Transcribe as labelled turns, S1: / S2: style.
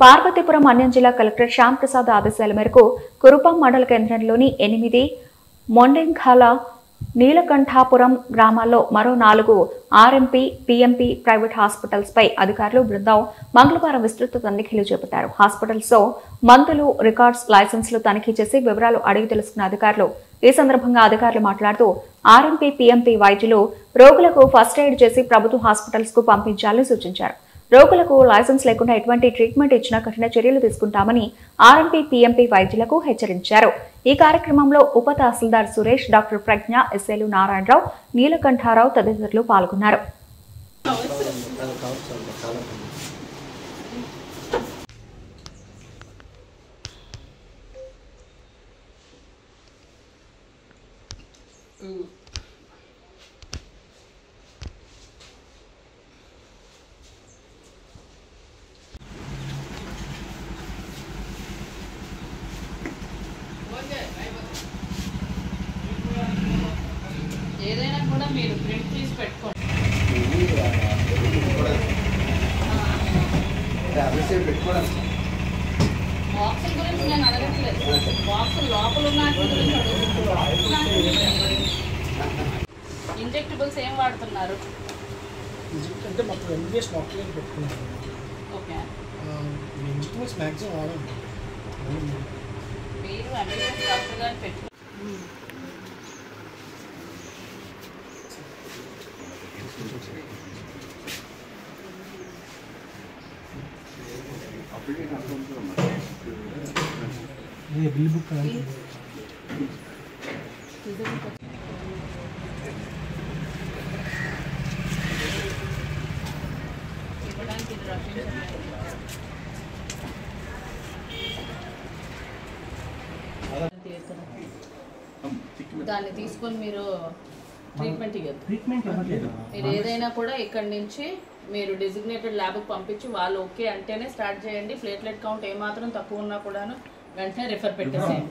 S1: పార్వతీపురం అన్యం జిల్లా కలెక్టర్ శ్యామ్ ప్రసాద్ ఆదేశాల మేరకు కురుపాం మండల కేంద్రంలోని 8 మొండెంఖాల నీలకంఠాపురం గ్రామాల్లో మరో 4 ఆర్ఎంపీ పీఎంపీ ప్రైవేట్ హాస్పిటల్స్ పై అధికారులు బృందం మంగళవారం విస్తృత తనిఖీలు చేపట్టారు. హాస్పిటల్స్ లో మందులు, రికార్డ్స్, లైసెన్సులు తనిఖీ చేసి వివరాలు అడిగి తెలుసుకున్న అధికారులు ఈ సందర్భంగా అధికారులు మాట్లాడుతూ ఆర్ఎంపీ పీఎంపీ వైద్యులు రోగులకు ఫస్ట్ ఎయిడ్ చేసి ప్రభుత్వ హాస్పిటల్స్ కు పంపించాలని సూచించారు. రోగులకు లైసెన్స్ లేకుండా ఎటువంటి ట్రీట్మెంట్ ఇచ్చినా కఠిన చర్యలు తీసుకుంటామని ఆర్ఎంపీ పీఎంపీ వైద్యులకు హెచ్చరించారు. ఈ కార్యక్రమంలో ఉప తహసీల్దార్ సురేష్, డాక్టర్ ప్రజ్ఞ, ఎస్ఏలు నారాయణరావు, నీలకంఠారావు తదితరులు పాల్గొన్నారు.
S2: ఏదైనా కూడా మీరు ప్రింట్ తీసి పెట్టుకోండి. బాక్సుల గురించి నేను అడగట్లేదు, బాక్సుల లోపల ఉన్న గురించి అడుగుతున్నాను. ఇంజెక్టబుల్స్ ఏం వాడుతున్నారు?
S3: అంటే మాకు ఎంబీబీఎస్ డాక్టర్ పెట్టుకున్నాను.
S2: ఓకే,
S3: ఇంజెక్టబుల్స్ మ్యాక్సిమం వాడండి.
S2: మీరు ఎంబీబీఎస్ డాక్టర్ గారు పెట్టుకున్నారు.
S3: బిల్ బుక్
S2: ఇవ్వడానికి ఇది దాన్ని తీసుకొని మీరు ట్రీట్మెంట్ ఇవ్వద్దు. మీరు ఏదైనా కూడా ఇక్కడి నుంచి మీరు డెసిగ్నేటెడ్ ల్యాబ్కి పంపించి వాళ్ళు ఓకే అంటేనే స్టార్ట్ చేయండి. ప్లేట్లెట్ కౌంట్ ఏమాత్రం తక్కువ ఉన్నా కూడాను వెంటనే రిఫర్ పెట్టేసేయండి.